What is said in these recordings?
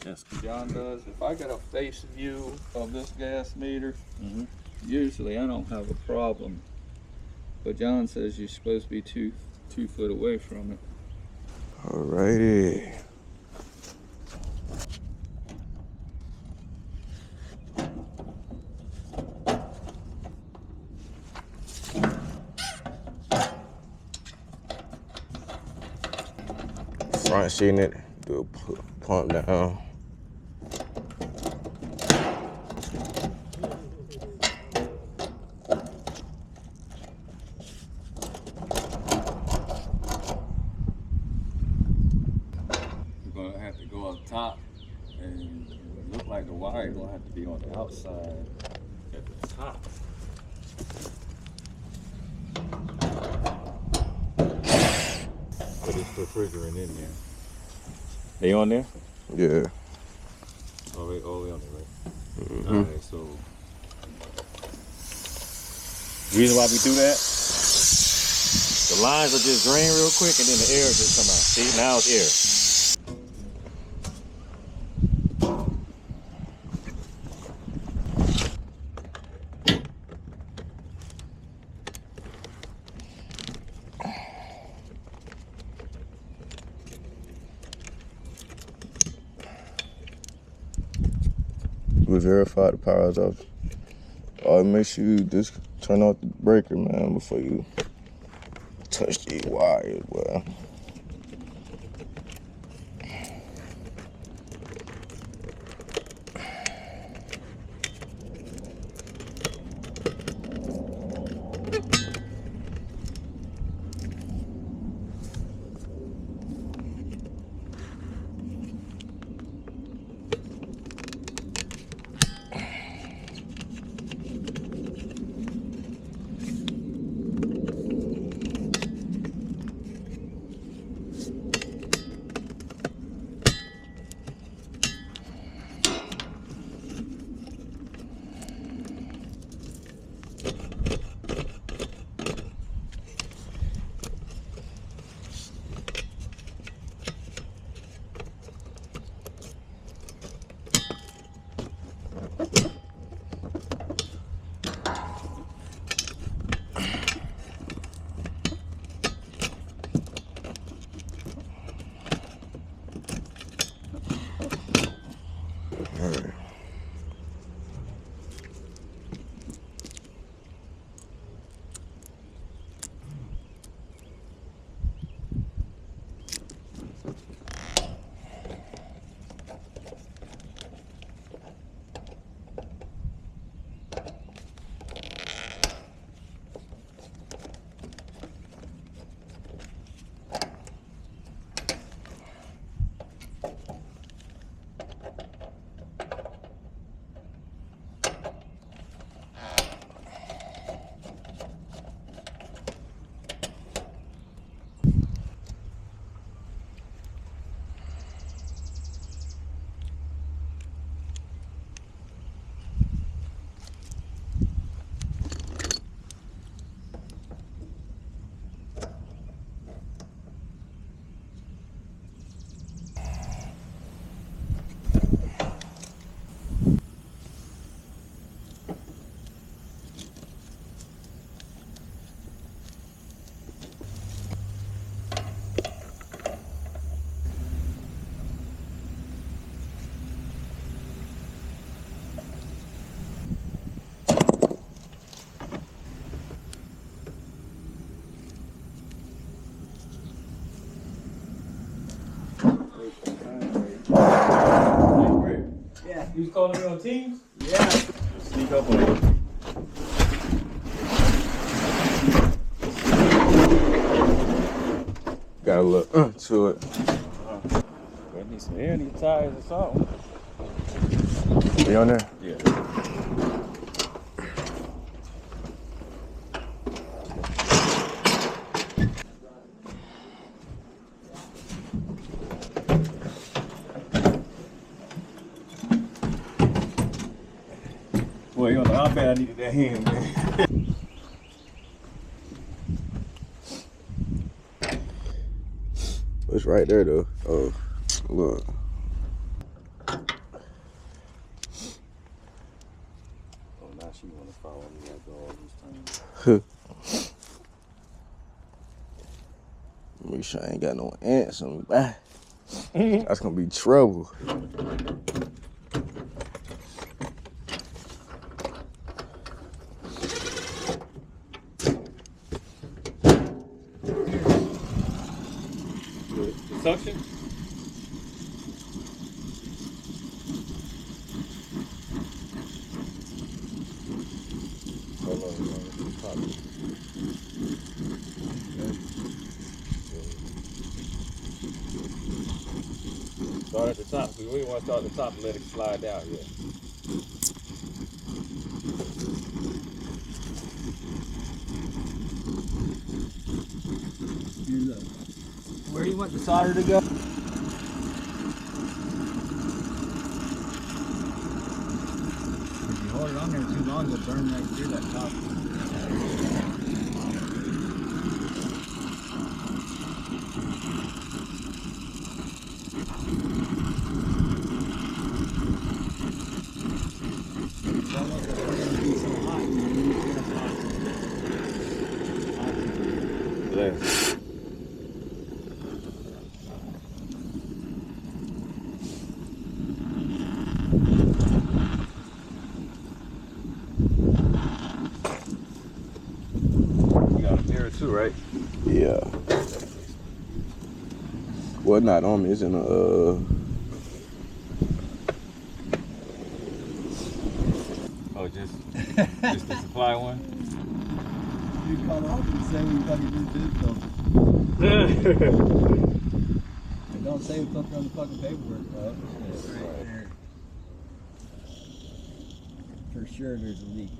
Yes, John does. If I get a face view of this gas meter, usually I don't have a problem. But John says you're supposed to be two foot away from it. Alrighty. Front sheeting it, do a pump down. We're gonna have to go up top, and it look like the wire gonna have to be on the outside at the top. But it's refrigerant in there. They on there? Yeah. Oh, they on there, right? Mm-hmm. Alright, so the reason why we do that, the lines will just drain real quick and then the air will just come out. See, now it's air. We verify the power's off. Make sure you just turn off the breaker, man, before you touch the wires, well. You was calling me on Teams? Yeah. Sneak up on you. Gotta look to it. I need some air, need tires or something. You on there? Yeah. Boy, you don't know how bad I needed that hand, man. It's right there, though. Oh, look. Make sure I ain't got no ants on me back. That's gonna be trouble. The suction? Start at the top. We really want to start at the top and let it slide down here. Where you want the solder to go? If you hold it on there too long, it'll burn right through that top. Bless. You got a mirror too, right? Yeah. Well, not on me. It's in a. Oh, just the supply one? You cut off and say we fucking do this And don't say we put on the fucking paperwork, bro. It's right there. For sure there's a leak.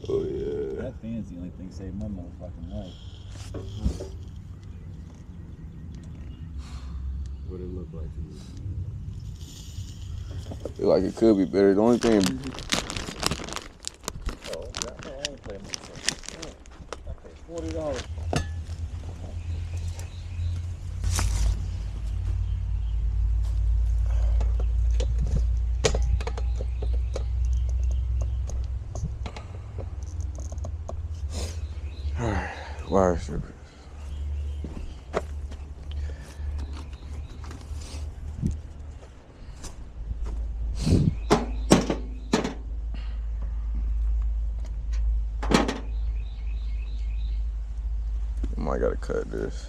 Oh yeah. That fan's the only thing saving my motherfucking life. What it look like to you? Feel like it could be better. The only thing. Oh, I ain't playing myself. I paid $40. Wire strippers. I gotta cut this.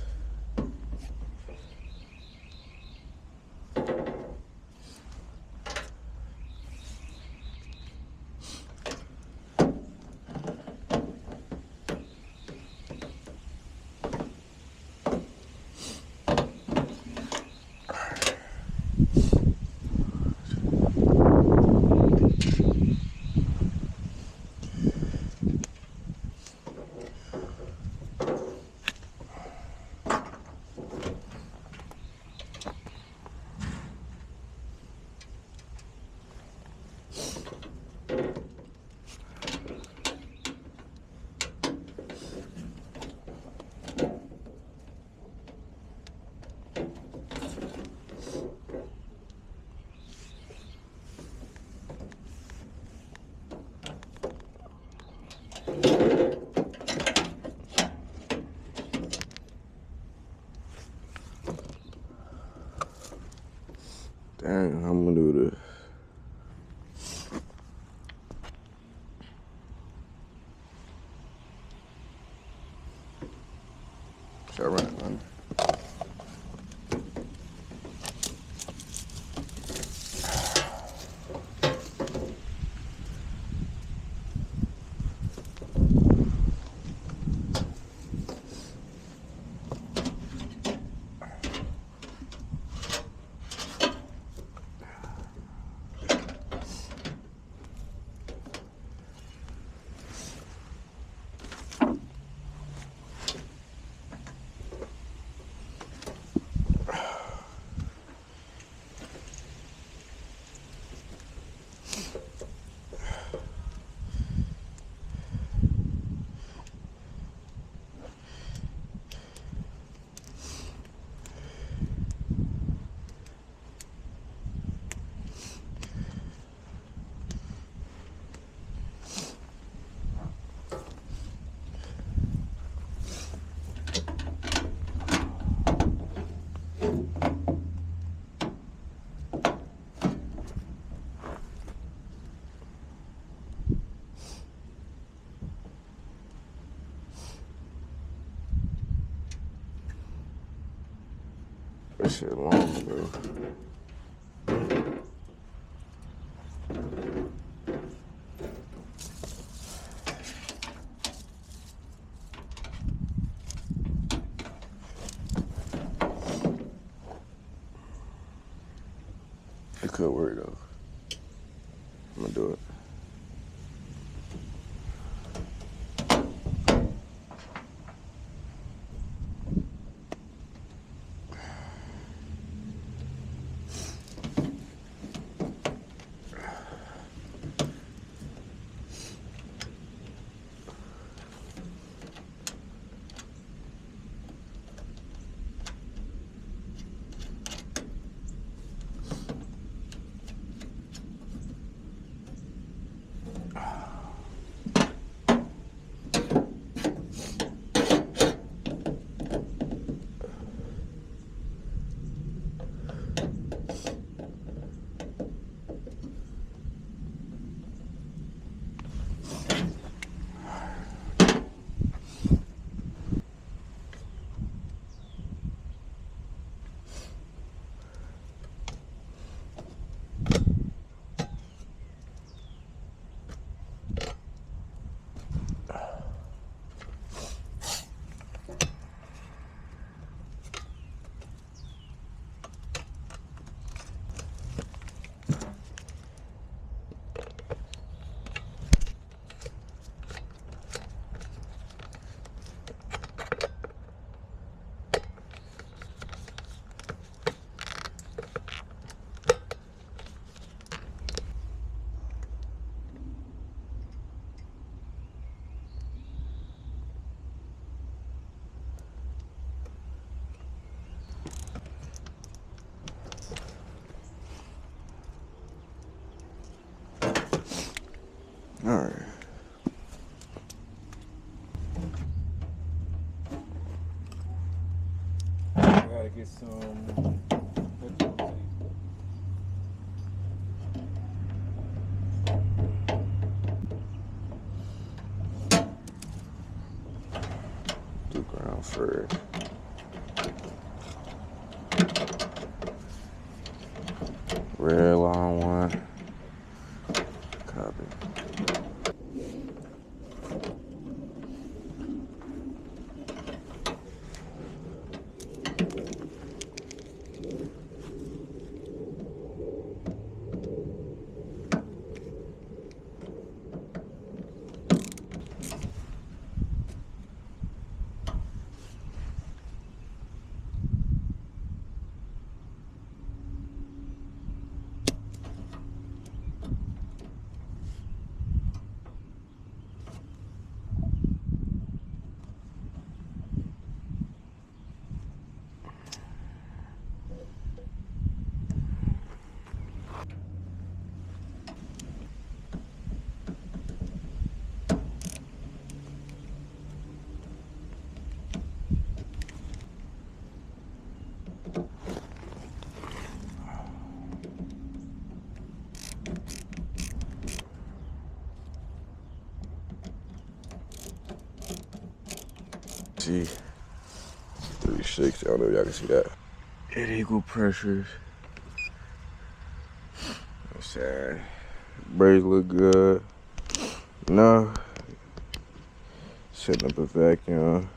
Dang, I'm gonna do this. Should I run it under? shit long ago. It could work though. I'm gonna do it. All right. Gotta get some. Do ground first. Red line one. Copy. See, 360. I don't know if y'all can see that. At equal pressures. I'm saying, brakes look good. No. Setting up a vacuum.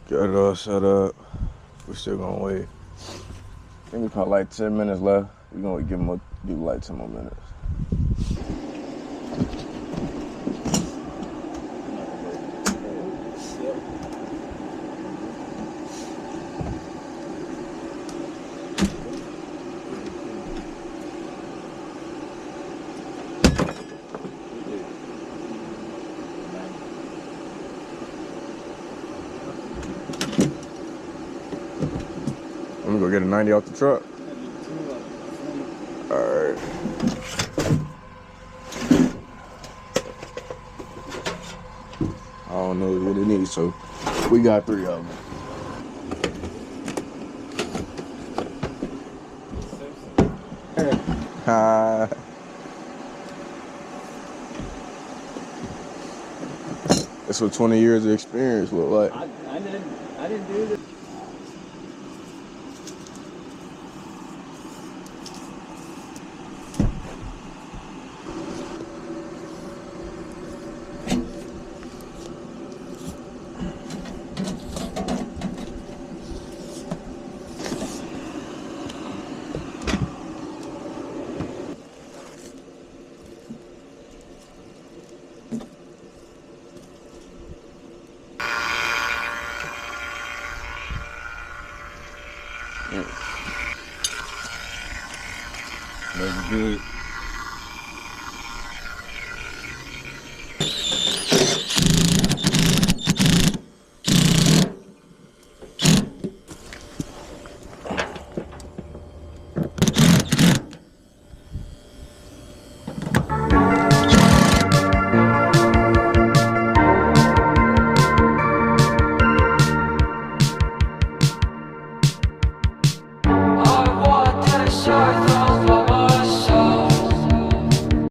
Got it all set up. We're still gonna wait. I think we got like 10 minutes left. We're gonna do like 10 more minutes. gonna go get a 90 off the truck. Alright. I don't know what it needs, so we got 3 of them. Hi. That's what 20 years of experience look like. I didn't do this.